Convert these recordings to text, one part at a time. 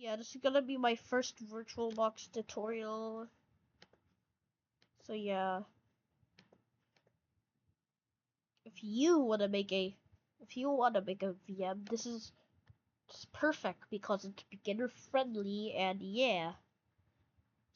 Yeah, this is gonna be my first VirtualBox tutorial. So yeah, if you wanna make a VM, this is just perfect because it's beginner friendly and yeah.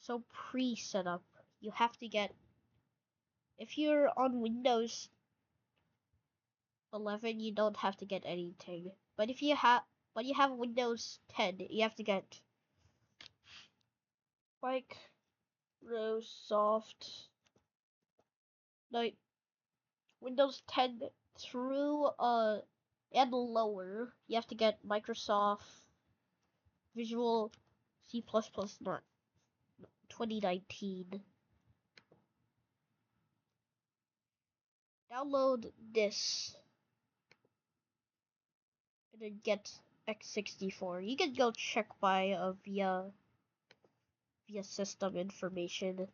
So pre-setup, you have to get, if you're on Windows 11, you don't have to get anything. But if you have, but you have Windows 10, you have to get Microsoft, like Windows 10 through and lower. You have to get Microsoft Visual C++ not 2019. Download this and then get x64. You can go check by via system information.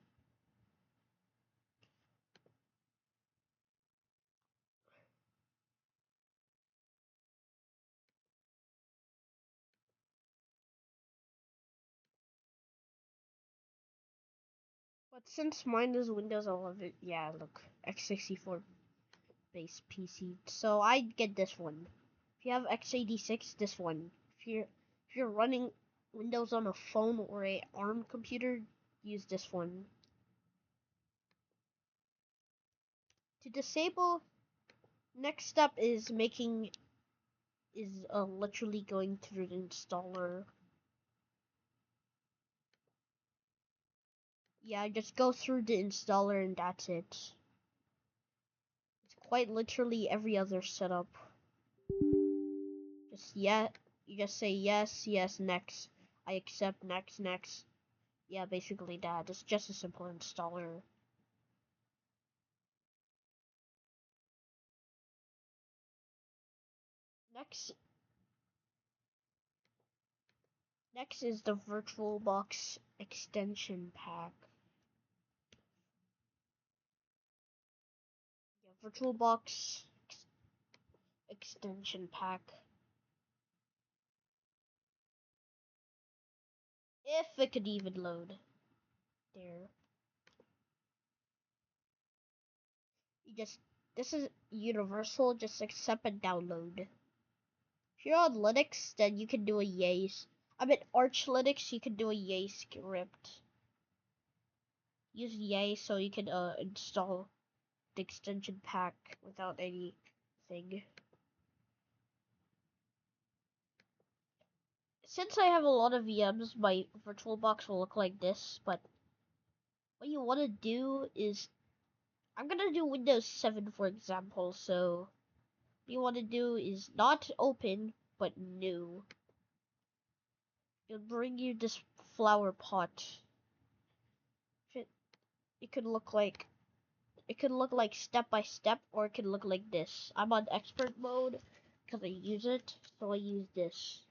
But since mine is Windows 11, yeah, look, x64 based PC. So I get this one. If you have x86, this one. If you're running Windows on a phone or a ARM computer, use this one. To disable, next step is literally going through the installer. Yeah, just go through the installer and that's it. It's quite literally every other setup. You just say yes, yes, next. I accept, next, next. Yeah, basically that. It's just a simple installer. Next, next is the VirtualBox extension pack. Yeah, VirtualBox extension pack. If it could even load. There. This is universal, just accept and download. If you're on Linux, then you can do a yay. I mean, Arch Linux, you can do a yay script. Use yay so you can install the extension pack without anything. Since I have a lot of VMs, my VirtualBox will look like this, but what you want to do is, I'm gonna do Windows 7 for example, so what you want to do is not open, but new. It'll bring you this flower pot. It could look like step by step, or it could look like this. I'm on expert mode because I use it, so I use this.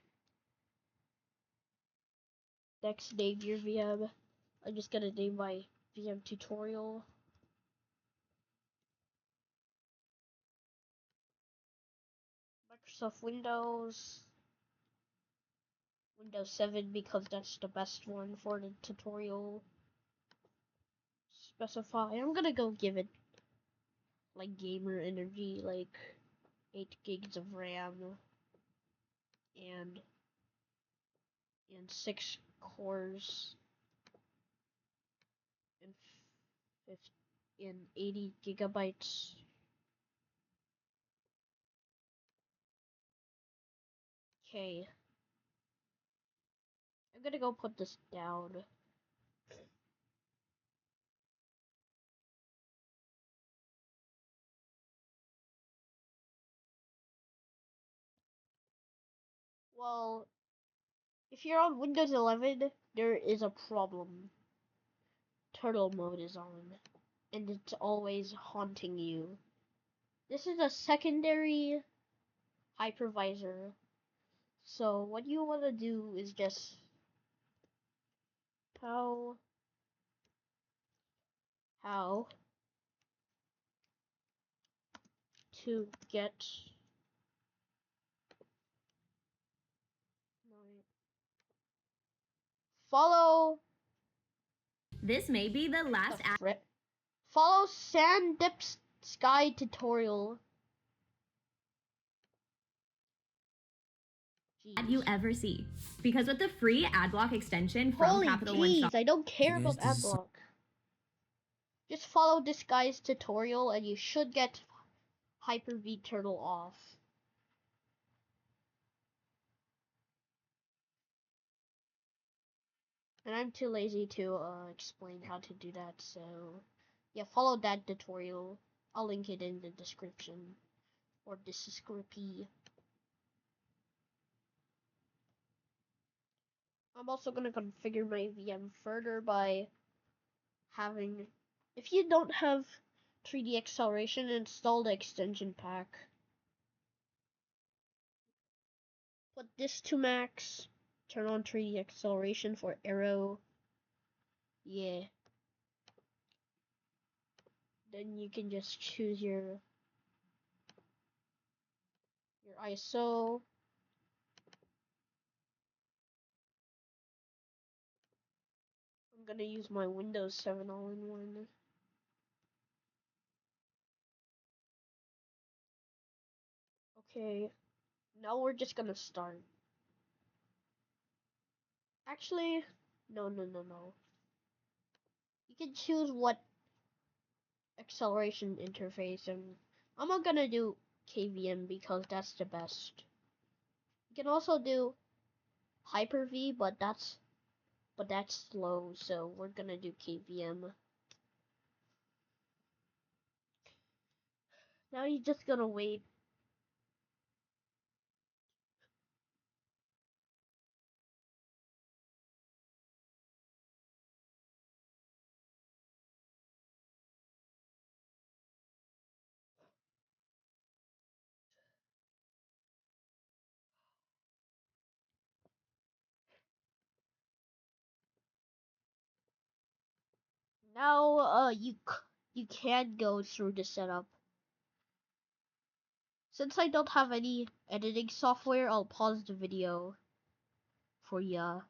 Next, name your VM. I'm just gonna name my VM tutorial. Microsoft Windows 7 because that's the best one for the tutorial. Specify. I'm gonna go give it like gamer energy, like 8 gigs of RAM and 6 cores and 80 gigabytes. Okay, I'm gonna go put this down. Well, if you're on Windows 11, there is a problem. Turtle mode is on, and it's always haunting you. This is a secondary hypervisor. So what you want to do is just how to get my Follow This may be the last follow Sandip's Sky tutorial. ad you ever see. Because with the free ad block extension from Holy Capital One jeez, Shop, I don't care about ad block. Just follow this guy's tutorial and you should get Hyper-V Turtle off. And I'm too lazy to explain how to do that, so yeah, follow that tutorial. I'll link it in the description or description. I'm also gonna configure my VM further by having, if you don't have 3D acceleration, install the extension pack. Put this to max. Turn on 3D acceleration for arrow. Yeah. Then you can just choose your ISO. I'm gonna use my Windows 7 all-in-one. Okay, now we're just gonna start. Actually, no. You can choose what acceleration interface, and I'm not gonna do KVM because that's the best. You can also do Hyper-V, but that's slow, so we're gonna do KVM. Now you're just gonna wait. Now, you can go through the setup. Since I don't have any editing software, I'll pause the video for ya.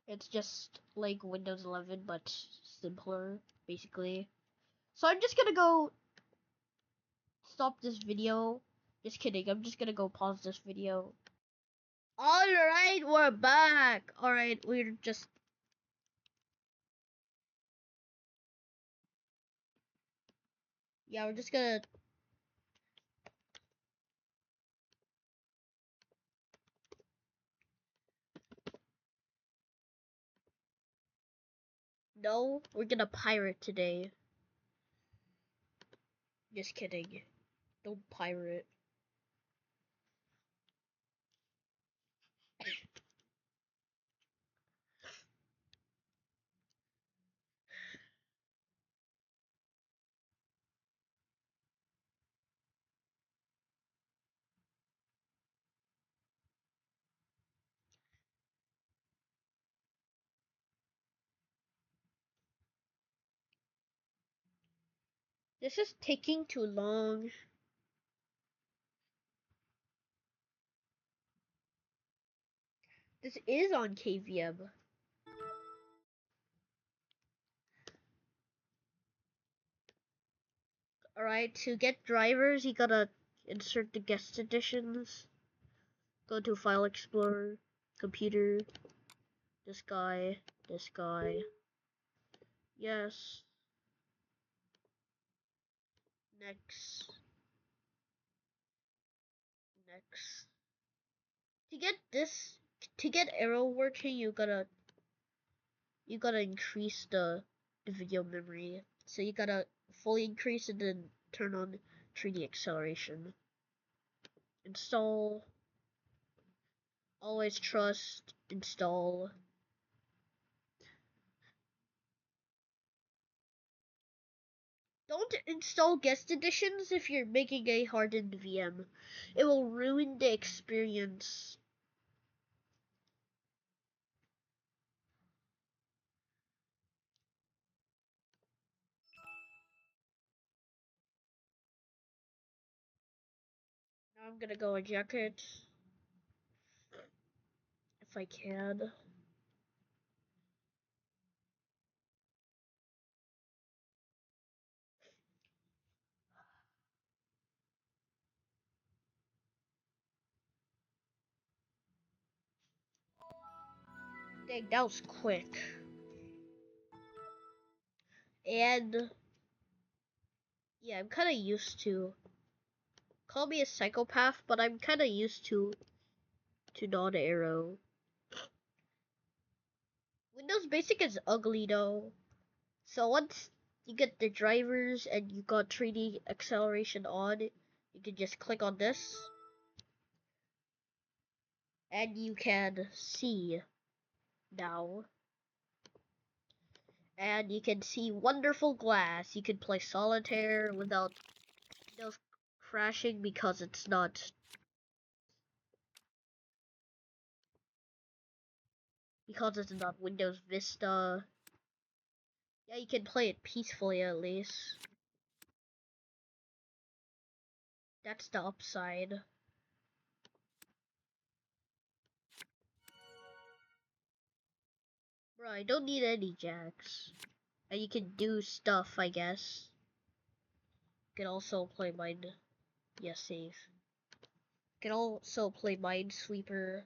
It's just like Windows 11, but simpler, basically. So I'm just gonna go stop this video. Just kidding, I'm just gonna go pause this video. Alright, we're back. Alright, we're just... Yeah, we're just gonna... No, we're gonna pirate today. Just kidding. Don't pirate. This is taking too long. This is on KVM. Alright, to get drivers, you gotta insert the guest editions. Go to File Explorer, Computer, this guy, this guy. Yes. Next. Next. To get this, to get arrow working, you gotta increase the video memory. So you gotta fully increase it and turn on 3D acceleration. Install. Always trust. Install. Don't install guest editions if you're making a hardened VM. It will ruin the experience. Now I'm gonna go eject it. if I can. Dang, that was quick. And yeah, I'm kind of used to. Call me a psychopath, but I'm kind of used to non-arrow. Windows Basic is ugly though. So once you get the drivers and you got 3D acceleration on, you can just click on this, and you can see now. And you can see wonderful glass. You can play solitaire without Windows crashing because it's not Windows Vista. Yeah, you can play it peacefully at least. That's the upside. Bro, I don't need any jacks. And you can do stuff, I guess. You can also play mine. Yeah, safe. You can also play Minesweeper.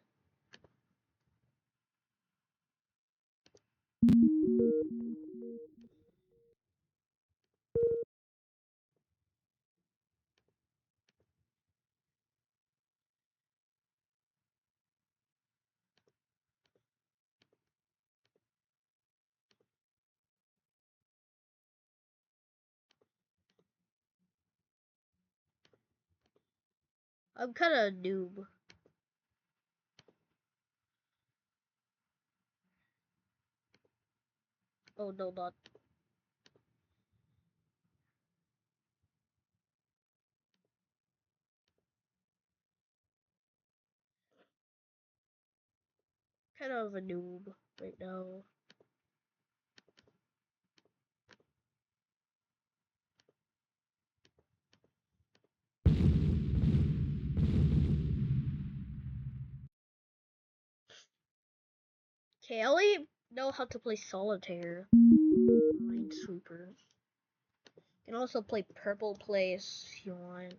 I'm kinda a noob. Oh no, not. Kind of a noob right now. Okay, I only know how to play solitaire. Minesweeper. You can also play Purple Place if you want.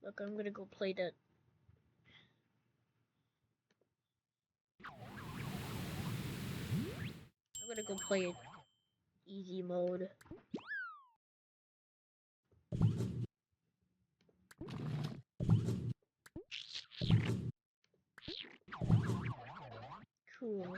Look, I'm gonna go play that. I'm gonna go play it easy mode. Cool.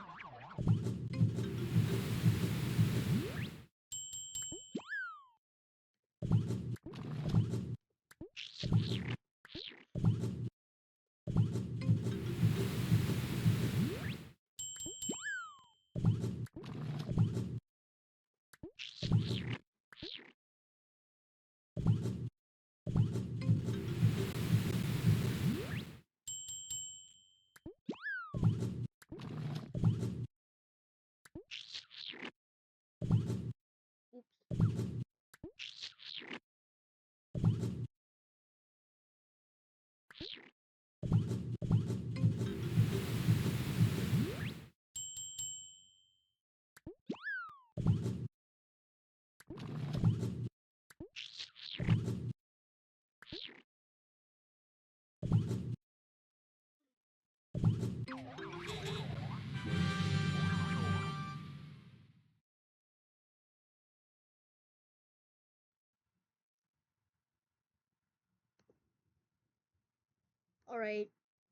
Alright,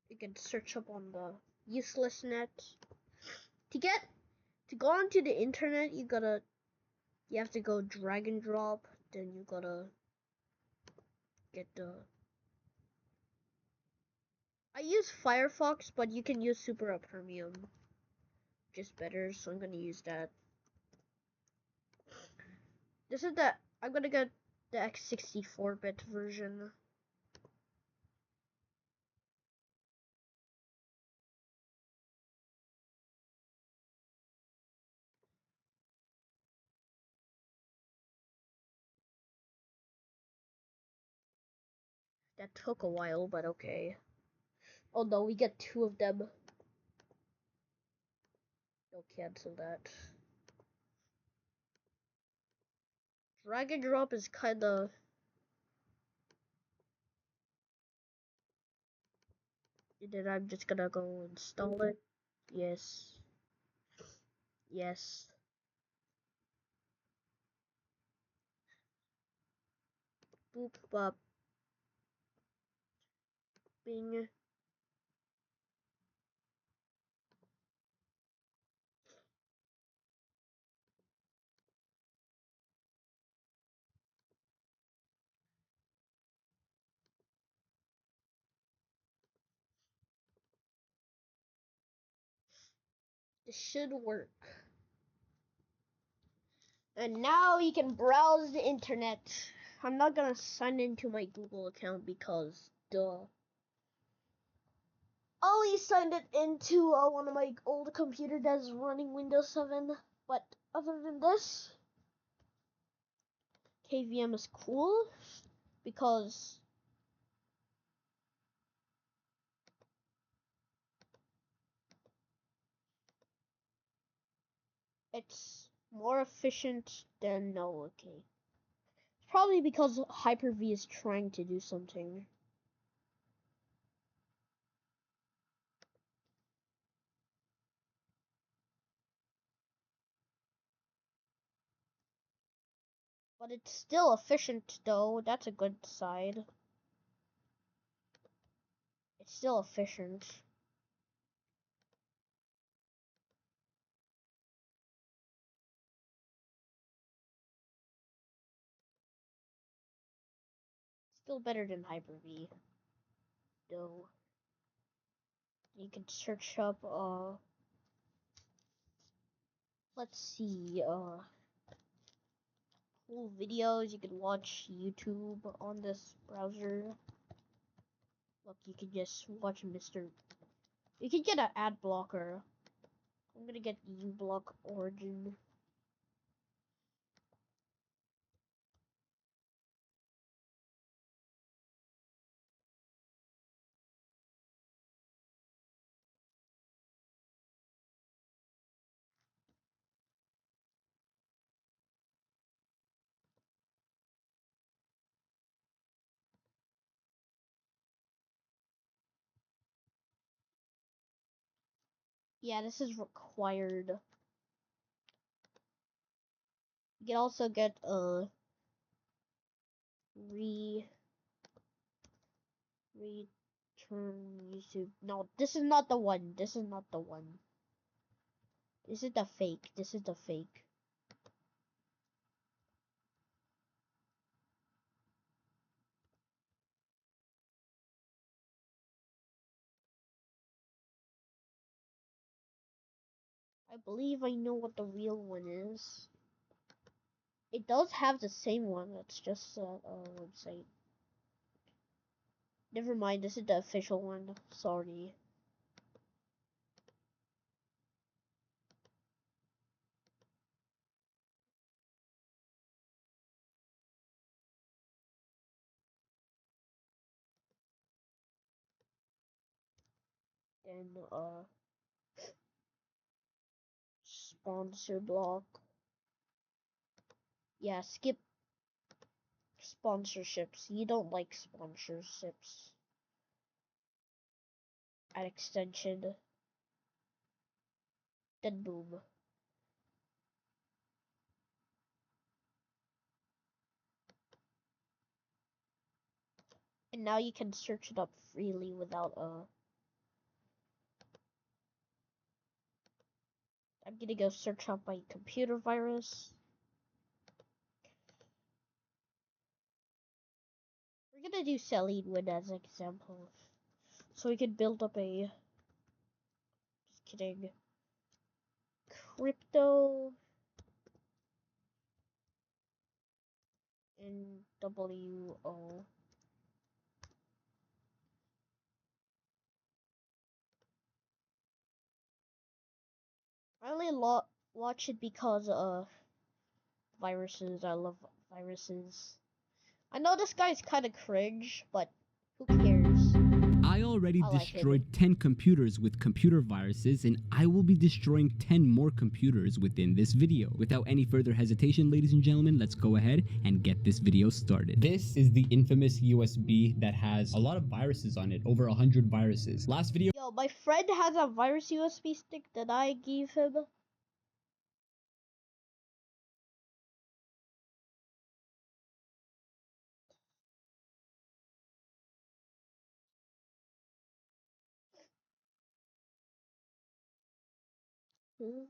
you can search up on the useless net. To go onto the internet, you have to go drag and drop, then you gotta get the. I use Firefox, but you can use Super Premium, just better, so I'm gonna use that. This is the. I'm gonna get the X64-bit version. That took a while, but okay. Oh no, we get 2 of them. No, cancel that. Drag and drop is kinda... And then I'm just gonna go install it. Yes. Yes. Boop, bop, bing. This should work. And now you can browse the internet. I'm not gonna sign into my Google account because, duh. I only signed it into one of my old computer that's running Windows 7. But other than this, KVM is cool because it's more efficient than no, okay. Probably because Hyper-V is trying to do something. But it's still efficient though, that's a good side. It's still efficient. Still better than Hyper-V, though. You can search up, let's see, cool videos. You can watch YouTube on this browser. Look, you can just watch Mr. You can get an ad blocker. I'm gonna get uBlock Origin. Yeah, this is required. You can also get a return YouTube. No, this is not the one. This is not the one. This is the fake. This is the fake. I believe I know what the real one is. It does have the same one. It's just a website. Never mind. This is the official one. Sorry. Then sponsor block. Yeah, skip sponsorships. You don't like sponsorships. Add extension. Then boom. And now you can search it up freely without I'm gonna go search up my computer virus. We're gonna do Selene as an example. So we can build up a just kidding. Crypto in WO. I only watch it because viruses. I love viruses. I know this guy's kind of cringe, but Who cares? I already I like destroyed him. 10 computers with computer viruses, and I will be destroying 10 more computers within this video. Without any further hesitation, ladies and gentlemen, let's go ahead and get this video started. This is the infamous USB that has a lot of viruses on it, over 100 viruses. Last video. Yo, my friend has a virus USB stick that I gave him. Hmm.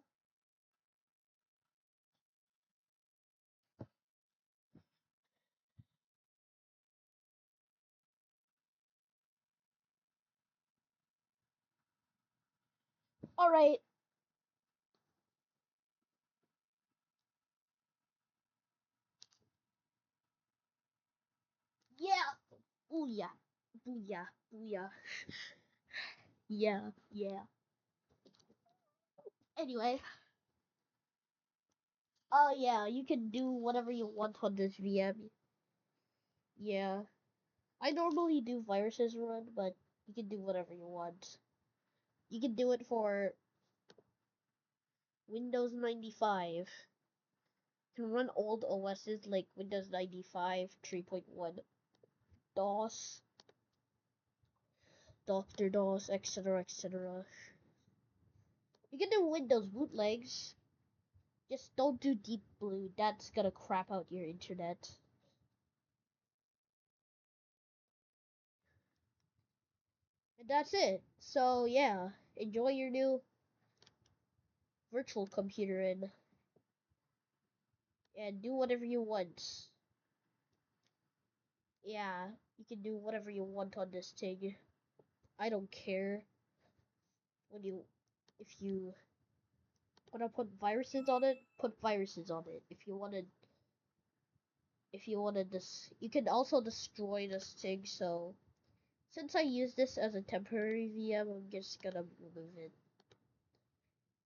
All right. Yeah. Booyah. Booyah. Booyah. Yeah. Yeah. Anyway. Oh yeah, you can do whatever you want on this VM. Yeah. I normally do viruses run, but you can do whatever you want. You can do it for Windows 95. You can run old OSs like Windows 95, 3.1, DOS, Dr. DOS, etc., etc. You can do Windows bootlegs. Just don't do Deep Blue. That's gonna crap out your internet. And that's it. So yeah, enjoy your new virtual computer and do whatever you want. Yeah, you can do whatever you want on this thing. I don't care when if you wanna put viruses on it, put viruses on it. If you wanted this, you can also destroy this thing. So since I use this as a temporary VM, I'm just gonna remove it.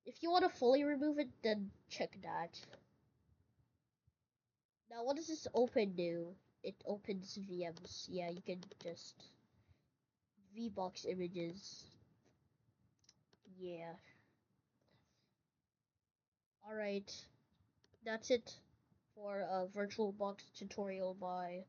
If you want to fully remove it, then check that. Now, what does this open do? It opens VMs. Yeah, you can just VBox images. Yeah. Alright. That's it for a VirtualBox tutorial by